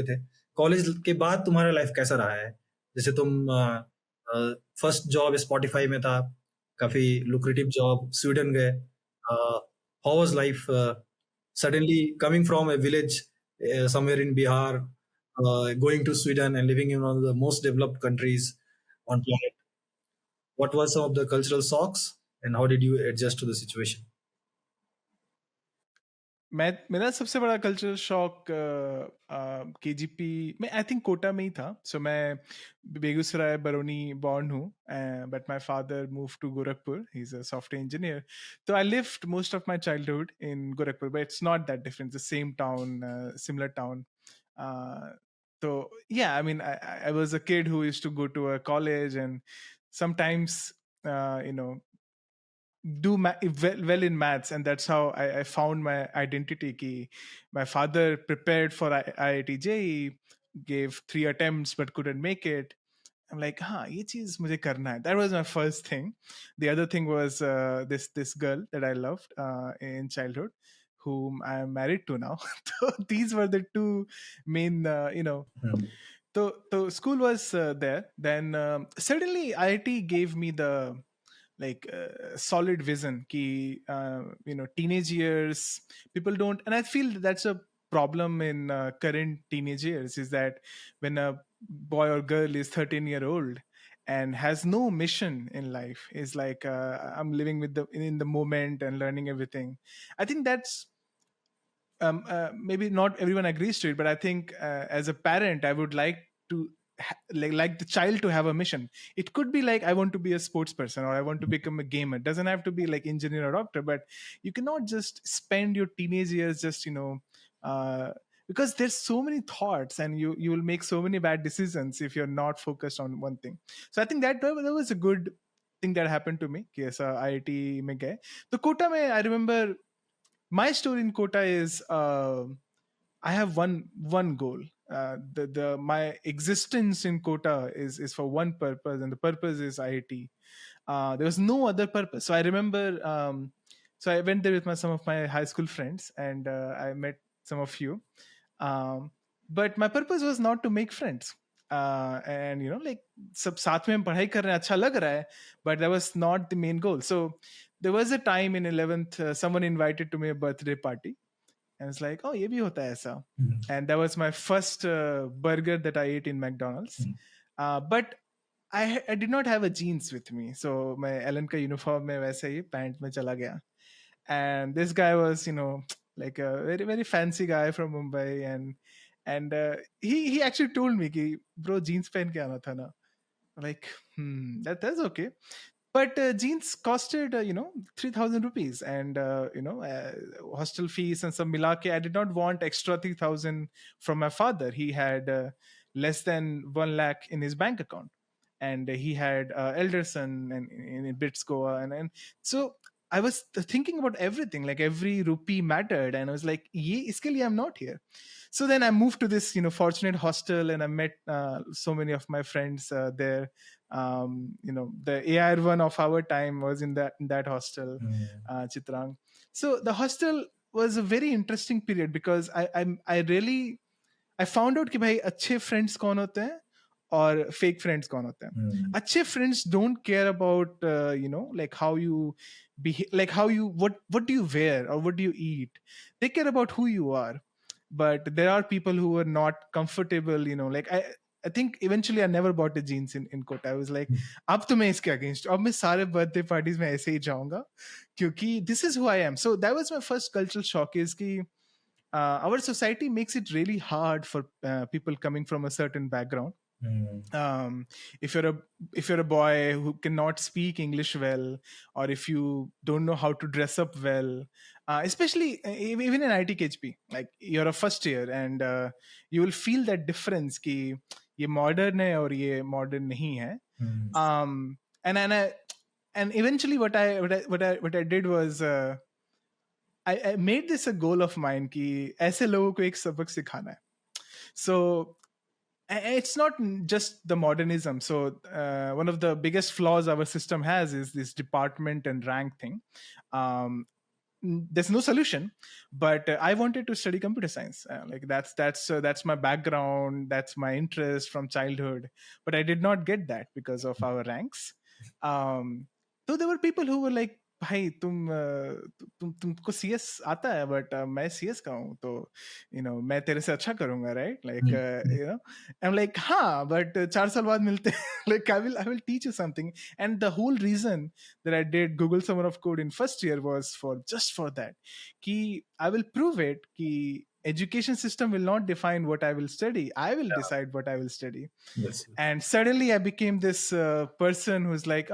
थे कॉलेज के बाद तुम्हारा लाइफ कैसा रहा है? जैसे तुम फर्स्ट जॉब स्पॉटिफाई में था, काफी लुक्रेटिव जॉब, स्वीडन गए। How was life suddenly coming from a village somewhere in Bihar, going to Sweden and living in one of the most developed countries on planet? What were some of the cultural shocks and how did you adjust to the situation? मेरा सबसे बड़ा cultural shock KGP में I think Kota में ही था. So मैं Begusarai Barauni born हूँ, but my father move to Gorakhpur. He is a software engineer. तो I lived most of my childhood in Gorakhpur, but it's not that different. The same town, similar town. So yeah, I mean, I was a kid who used to go to a college and sometimes do well in maths, and that's how I found my identity. Ki my father prepared for IIT JEE, gave 3 attempts but couldn't make it. I'm like, ye cheez mujhe karna hai. That was my first thing. The other thing was this girl that I loved in childhood, whom I am married to now. So these were the two main, So school was there. Then suddenly IIT gave me the solid vision ki teenage years, people don't, and I feel that's a problem in current teenage years, is that when a boy or girl is 13-year-old and has no mission in life, is like I'm living with in the moment and learning everything. I think that's maybe not everyone agrees to it, but I think as a parent I would like to like the child to have a mission. It could be like, I want to be a sports person, or I want to become a gamer. It doesn't have to be like engineer or doctor, but you cannot just spend your teenage years just because there's so many thoughts and you will make so many bad decisions if you're not focused on one thing. So I think that was a good thing that happened to me. Yes, IIT mein gaye. So Kota mein, I remember my story in Kota is I have one goal. The my existence in Kota is for one purpose, and the purpose is IIT. There was no other purpose. So I remember, so I went there with some of my high school friends, and I met some of you. But my purpose was not to make friends. And like सब साथ में हम पढ़ाई कर रहे हैं, अच्छा लग रहा है, but that was not the main goal. So there was a time in 11th, someone invited to me a birthday party, and it's like, oh, ye bhi hota hai aisa. And that was my first burger that I ate in McDonald's. But I did not have a jeans with me, so my Ellen ka uniform mein वैसे ही pant में चला गया. And this guy was like a very very fancy guy from Mumbai, and he actually told me कि bro jeans पहन के आना था ना. Like that's okay. But jeans costed 3,000 rupees, and hostel fees and some milake. I did not want extra 3,000 from my father. He had less than 1 lakh in his bank account, and he had elder son and in Bits Goa, and so I was thinking about everything, like every rupee mattered, and I was like, ye iske liye I'm not here. So then I moved to this fortunate hostel, and I met so many of my friends there. The AR one of our time was in that hostel, Chitrang. So the hostel was a very interesting period because I found out कि भाई अच्छे friends कौन होते हैं और fake friends कौन होते हैं. अच्छे friends don't care about like how you behave, like how you what do you wear or what do you eat. They care about who you are. But there are people who are not comfortable, like I think eventually I never bought a jeans in Kota. I was like, अब तो मैं इसके against, अब मैं सारे birthday parties में ऐसे ही जाऊंगा क्योंकि this is who I am. So that was my first cultural shock, is कि our society makes it really hard for people coming from a certain background. If you're a boy who cannot speak English well, or if you don't know how to dress up well, especially even in IT KHP, like you're a first year, and you will feel that difference कि ये modern है और ये modern नहीं है. And eventually what I did was I made this a goal of mine कि ऐसे लोगों को एक सबक सिखाना है. So it's not just the modernism. So one of the biggest flaws our system has is this department and rank thing. there's no solution, but I wanted to study computer science. Like that's my background, that's my interest from childhood. But I did not get that because of our ranks. um so there were people who were like, भाई तुमको CS आता है, but मैं CS का हूँ, तो मैं तेरे से अच्छा करूंगा, right? Like I am like, हाँ, बट 4 साल बाद मिलते हैं. Like I will teach you something. And the whole reason that I did Google Summer of Code in first year was for that. Ki I will prove it ki education system will not define what I will study. I will Yeah. decide what I will study. Yes. And suddenly I became this person who's like,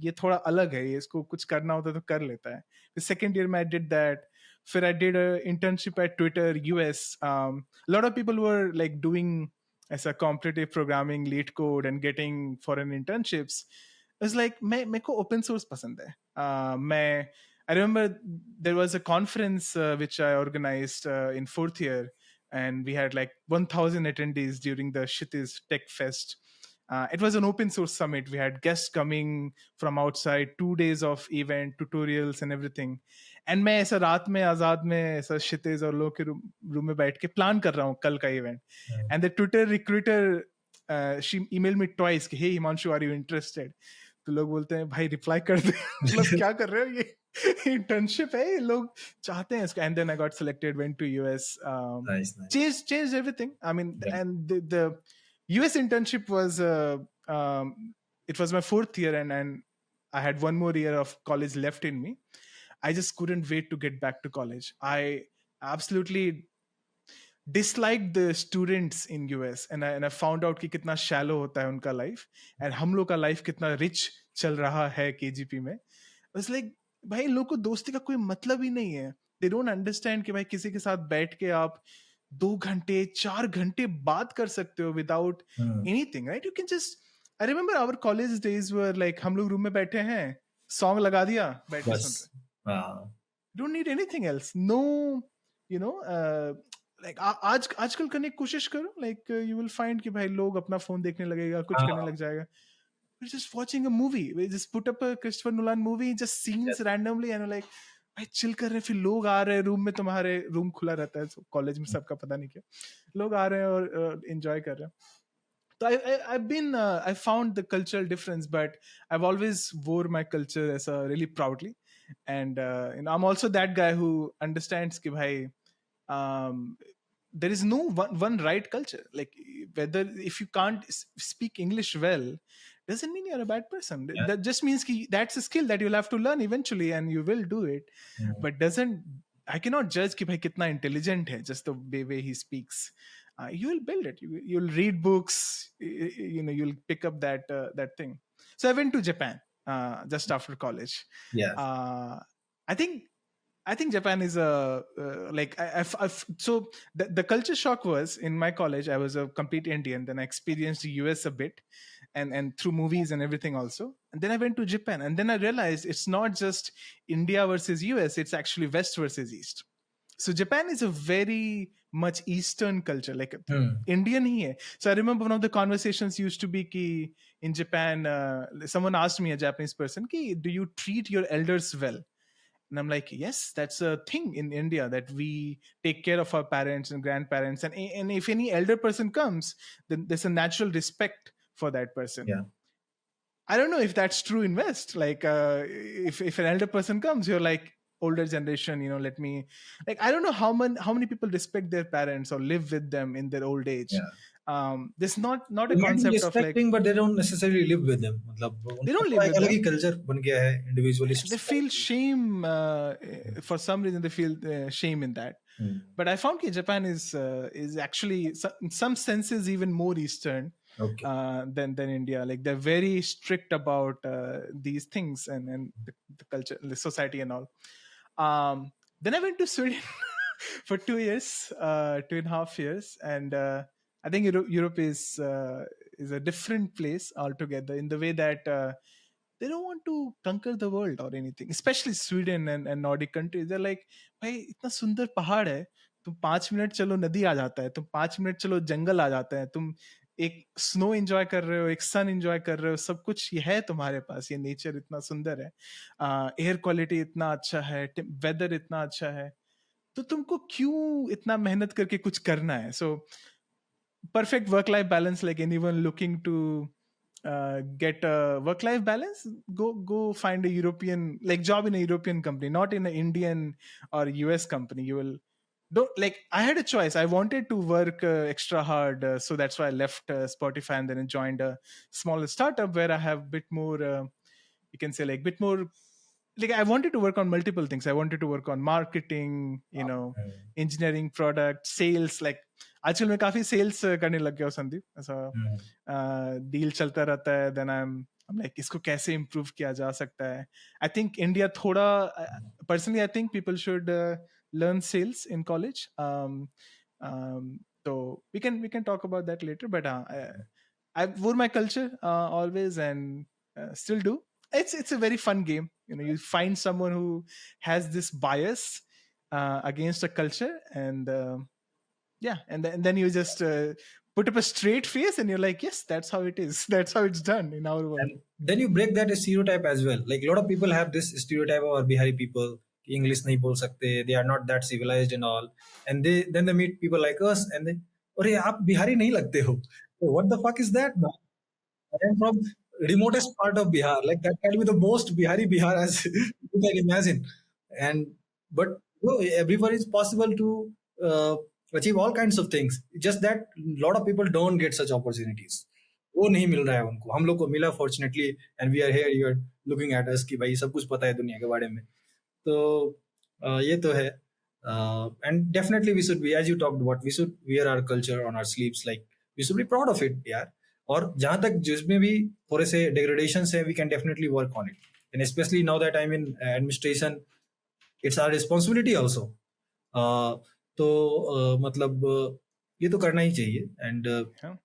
ये थोड़ा अलग है, ये इसको कुछ करना होता तो कर लेता है. The second year I did that. फिर I did a internship at Twitter US. A lot of people were like doing as a competitive programming, lead code, and getting foreign internships. It's like मेरे को open source पसंद है. I remember there was a conference which I organized in fourth year, and we had like 1,000 attendees during the Shiti's Tech Fest. It was an open source summit. We had guests coming from outside, 2 days of event, tutorials and everything. And मैं ऐसा रात में आजाद में ऐसा क्षितिज और लोग के room में बैठ के प्लान कर रहा हूँ कल का event. And the Twitter recruiter, she emailed me twice कि hey Himanshu, are you interested? तो लोग बोलते हैं भाई रिप्लाई कर दे. मतलब क्या कर रहे हो, ये इंटर्नशिप है, ये लोग चाहते हैं इसको. And then I got selected, went to US. Nice. Changed everything. I mean, Yeah. and the US internship was it was my fourth year, and I had one more year of college left in me. I just couldn't wait to get back to college. I absolutely disliked the students in US, and I found out कि कितना shallow होता है उनका life, and हम लोग का life कितना rich चल रहा है KGP में. I was like, भाई लोग को दोस्ती का कोई मतलब ही नहीं है. They don't understand कि भाई किसी के साथ बैठ के आप 2 घंटे 4 घंटे बात कर सकते हो without anything, right? You can just, I remember our college days were like, हम लोग रूम में बैठे हैं, song लगा दिया, बैठ के सुन रहे. Don't need anything else. No, like आजकल करने की कोशिश करो, like you will find कि भाई लोग अपना फोन देखने लगेगा, कुछ करने लग जाएगा. We're just watching a movie. We just put up a Christopher Nolan movie, just scenes randomly, and we're like, भाई चिल कर रहे हैं. फिर लोग आ रहे हैं रूम में, तुम्हारे रूम खुला रहता है कॉलेज में, सबका पता नहीं क्या, लोग आ रहे हैं और एंजॉय कर रहे हैं. So I found the cultural difference, but I've always wore my culture as a really proudly. And I'm also that guy who understands कि भाई there is no one right culture. Like whether if you can't speak English well, doesn't mean you're a bad person. Yeah. That just means that's a skill that you'll have to learn eventually, and you will do it. But I cannot judge कि भाई कितना intelligent है just the way he speaks. You will build it. You'll read books. You'll pick up that thing. So I went to Japan just after college. Yeah. I think Japan is a like so the culture shock was in my college. I was a complete Indian. Then I experienced the US a bit, and through movies and everything also. And then I went to Japan, and then I realized it's not just India versus US. It's actually West versus East. So Japan is a very much Eastern culture, like Indian ही है. So I remember one of the conversations used to be कि in Japan, someone asked me, a Japanese person, कि do you treat your elders well? And I'm like, yes, that's a thing in India, that we take care of our parents and grandparents. And if any elder person comes, then there's a natural respect for that person. Yeah. I don't know if that's true in West. Like, if an elder person comes, you're like, older generation, let me, like, I don't know how many people respect their parents or live with them in their old age. There's not a concept of like, but they don't necessarily live with them. They don't live with them. Culture बन गया है, individualist. They feel shame for some reason. They feel shame in that. But I found that Japan is actually in some senses even more Eastern than India. Like they're very strict about these things and the culture, the society and all. Then I went to Sweden for 2 years, 2.5 years, and I think Europe is a different place altogether in the way that they don't want to conquer the world or anything. Especially Sweden and Nordic countries, they're like, भाई इतना सुंदर पहाड़ है, तुम 5 minute चलो नदी आ जाता है, तुम 5 मिनट चलो जंगल आ जाता है, तुम एक स्नो एंजॉय कर रहे हो, एक सन एंजॉय कर रहे हो, सब कुछ ये है तुम्हारे पास, ये नेचर इतना सुंदर है, एयर क्वालिटी इतना अच्छा है, वेदर इतना अच्छा है, तो तुमको क्यों इतना मेहनत करके कुछ करना है? सो perfect work life balance, like anyone looking to get a work life balance, go find a European like job in a European company, not in an Indian or US company. You will don't like I had a choice. I wanted to work extra hard, so that's why I left Spotify and then joined a smaller startup where I have bit more you can say like bit more, like I wanted to work on multiple things. I wanted to work on marketing, engineering, product, sales. Like आजकल मैं काफी sales करने लग गया हूँ संदीप, ऐसा deal चलता रहता है, देन I'm like इसको कैसे इम्प्रूव किया जा सकता है. आई थिंक इंडिया थोड़ा, personally I think people should learn sales in college. So we can talk about that later, but I wore my culture always, and still do. It's a very fun game. You find someone who has this bias against a culture, and yeah, and then you just put up a straight face, and you're like, yes, that's how it is. That's how it's done in our world. And then you break that stereotype as well. Like a lot of people have this stereotype of Bihari people, English nahi bol sakte, they are not that civilized and all. And they meet people like us and they, "Arey, aap Bihari nahi lagte ho." So what the fuck is that, man? I am from remotest part of Bihar. Like that can be the most Bihar as you can imagine. And but everywhere is possible to achieve all kinds of things. Just that a lot of people don't get such opportunities. वो नहीं मिल रहा है उनको, हम लोग को मिला fortunately, and we are here, you are looking at us कि भाई सब कुछ पता है दुनिया के बारे में. तो ये तो है. And definitely we should be, as you talked about, we should wear our culture on our sleeves, like we should be proud of it यार. और जहां तक जिसमें भी थोड़े से डिग्रेडेशन है, we can definitely work on it, and specially now that I am in administration, it's our responsibility also. तो मतलब ये तो करना ही चाहिए. And Yeah.